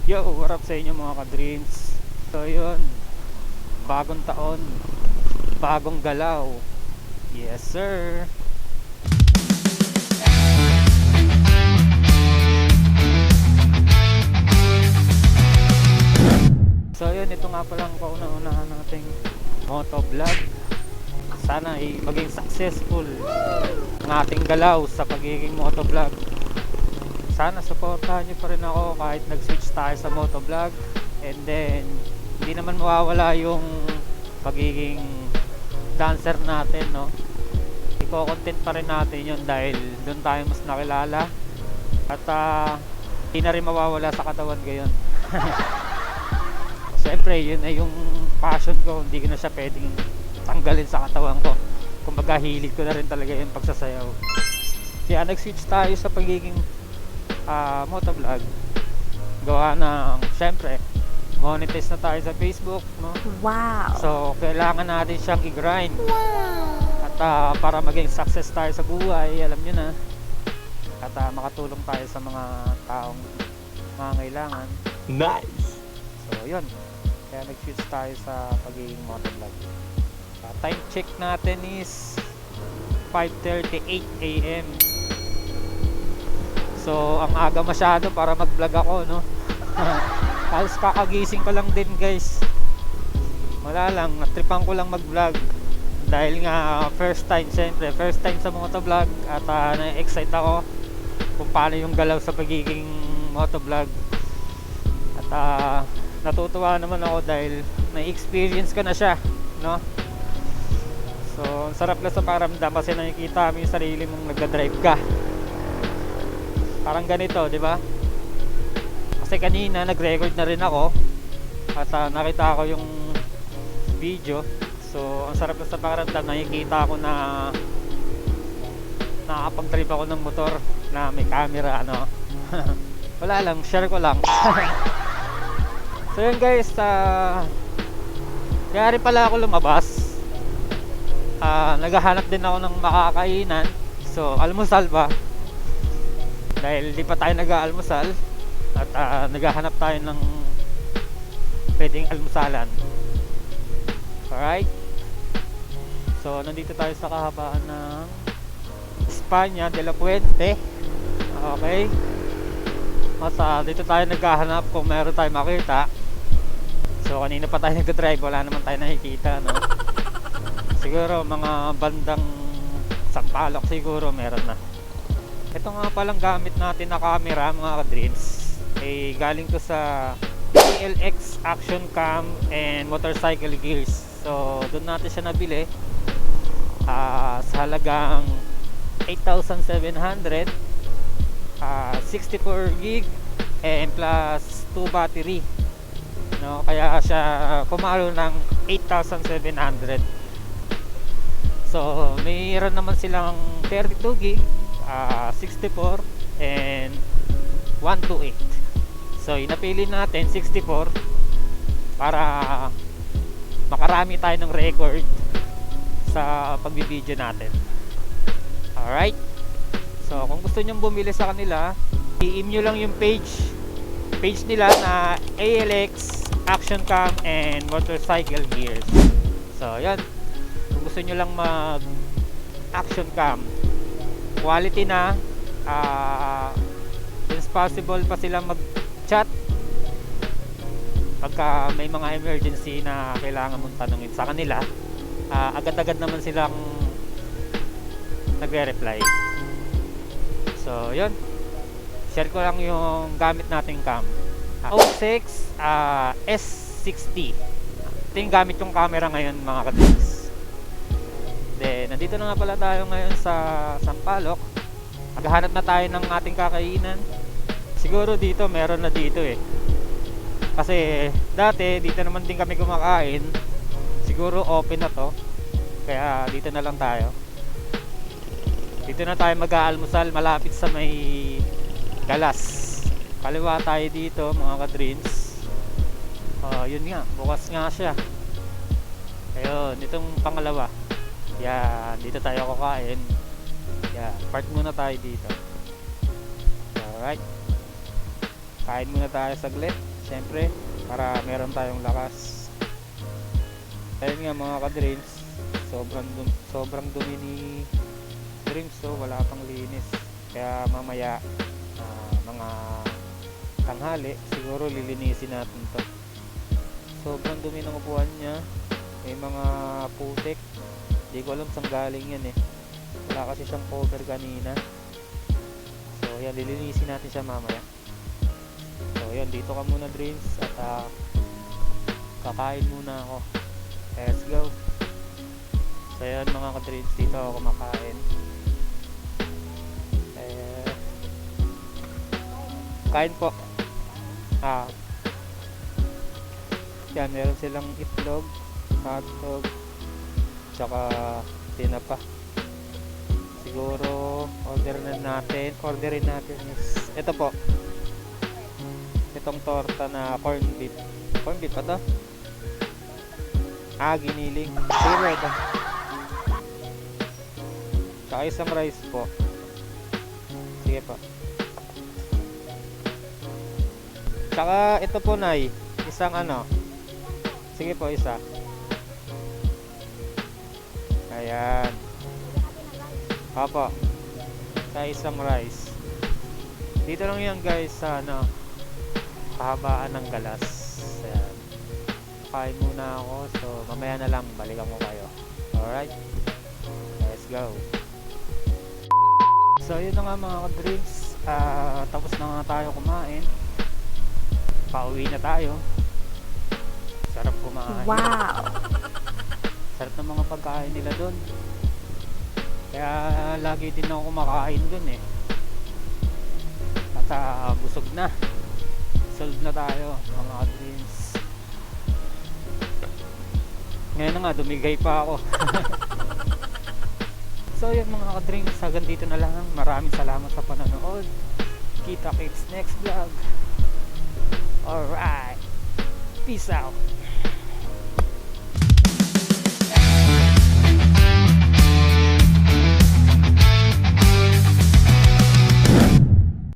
Yo, what up sa inyo mga ka-dreams? So yun, bagong taon, bagong galaw. Yes sir. So yun, ito nga palang kauna-unahan nating motovlog. Sana ay maging successful ang ating galaw sa pagiging motovlog. Sana supportahan nyo pa rin ako kahit nag-switch tayo sa motovlog. And then hindi naman mawawala yung pagiging dancer natin, no? Iko-content pa rin natin yun dahil doon tayo mas nakilala. At hindi na rin mawawala sa katawan gayon. Siyempre yun ay yung passion ko, hindi ko na siya pwedeng tanggalin sa katawan ko. Kumbaga hilig ko na rin talaga yung pagsasayaw. Kaya nag-switch tayo sa pagiging motovlog. Gawa ng syempre monetize na tayo sa Facebook, no? Wow. So kailangan natin siyang i-grind. At para maging success tayo sa buhay, alam nyo na. At makatulong tayo sa mga taong mangangailangan. Nice. So yun, kaya nag-switch tayo sa pagiging motovlog. Time check natin is 5:38 AM. So ang aga masyado para mag-vlog ako, no? Halos kakagising ko lang din, guys. Wala lang, natripan ko lang mag-vlog dahil nga first time, siyempre first time sa motovlog. At na-excite ako kung paano yung galaw sa pagiging motovlog. At natutuwa naman ako dahil na-experience ko na siya, no? So ang sarap na sa pakiramdam kasi nakikita mo yung sarili mong nagda-drive ka. Parang ganito, di ba? Kasi kanina nag-record na rin ako at nakita ko yung video. So ang sarap na sa pakiramdam, nakikita ko na nakakapag-trip ako ng motor na may camera, ano. Wala lang, share ko lang. So yun guys, kaya rin pala ako lumabas. Naghahanap din ako ng makakainan. So almusal ba? Dahil di pa tayo nag-aalmusal at naghahanap tayo ng pwedeng almusalan. Alright. So nandito tayo sa kahabaan ng España de la Puente. Okay. At dito tayo naghahanap kung meron tayong makita. So kanina pa tayo nag-drive, wala naman tayo nakikita, no? Siguro mga bandang Sampaloc siguro meron na. Ito nga palang gamit natin na camera mga ka-dreams, eh galing to sa ALX Action Cam and Motorcycle Gears. So doon natin siya nabili sa halagang 8,700, 64 gig and plus 2 battery, no? Kaya siya pumalo ng 8,700. So mayroon naman silang 32 gig, 64 and 128. So inapili natin 64 para makarami tayo ng record sa pagbibideo natin. Alright. So kung gusto nyong bumili sa kanila, i-im nyo lang yung page nila na ALX Action Cam and Motorcycle Gears. So yan, kung gusto nyo lang mag action cam, quality na, since possible pa silang mag-chat pagka may mga emergency na kailangan mong tanungin sa kanila. Agad-agad naman silang nagre-reply. So yun, share ko lang yung gamit nating cam, O6 S60. Ito yung gamit yung camera ngayon mga kadins. Then, nandito na nga pala tayo ngayon sa Sampaloc. Maghahanap na tayo ng ating kakainan. Siguro dito, meron na dito eh. Kasi dati, dito naman din kami kumakain. Siguro open na to. Kaya dito na lang tayo. Dito na tayo mag-aalmusal malapit sa may Galas. Kaliwa tayo dito mga ka-dreams. Yun nga, bukas nga siya. Ayun, itong pangalawa. Yan, dito tayo kakain. Yan, park muna tayo dito. Alright. Kain muna tayo saglit. syempre para meron tayong lakas. Ayun nga mga ka-dreams, sobrang dumi ni Dreams, so wala pang linis. Kaya mamaya mga tanghali siguro lilinisin natin to. Sobrang dumi ng upuan niya, may mga putik, di ko alam saan galing yan eh. Wala kasi siyang cover kanina, so yan, lilinisin natin siya mamaya. So yan, dito ka muna Dreams, at kakain muna ako. Let's go. So yan mga ka-dreams, dito ako kumakain. Kain po. Yan, meron silang itlog, hotdog, tsaka tinapa. Siguro orderin natin is ito po, itong torta na corned beef pa to, giniling. Siguro ito, tsaka isang rice po. Sige po. Tsaka ito po Nay, isang sige po, isa. Ayan. Opo. Sa isang rice. Dito lang yan guys sa kahabaan ng Galas. Ayan. Kain muna ako, so mamaya na lang balikan ko kayo. Alright? Let's go. So yun na nga mga ka-dreams, tapos na nga tayo kumain. Pauwi na tayo. Sarap kumain. Wow! Sarap ng mga pagkain nila doon. Kaya lagi din ako kumakain doon eh. At busog na. Solve na tayo mga dreams. Ngayon na nga, dumigay pa ako. So yun mga ka-dreams, hanggang dito na lang. Maraming salamat sa panonood. Kita kits next vlog. Alright. Peace out.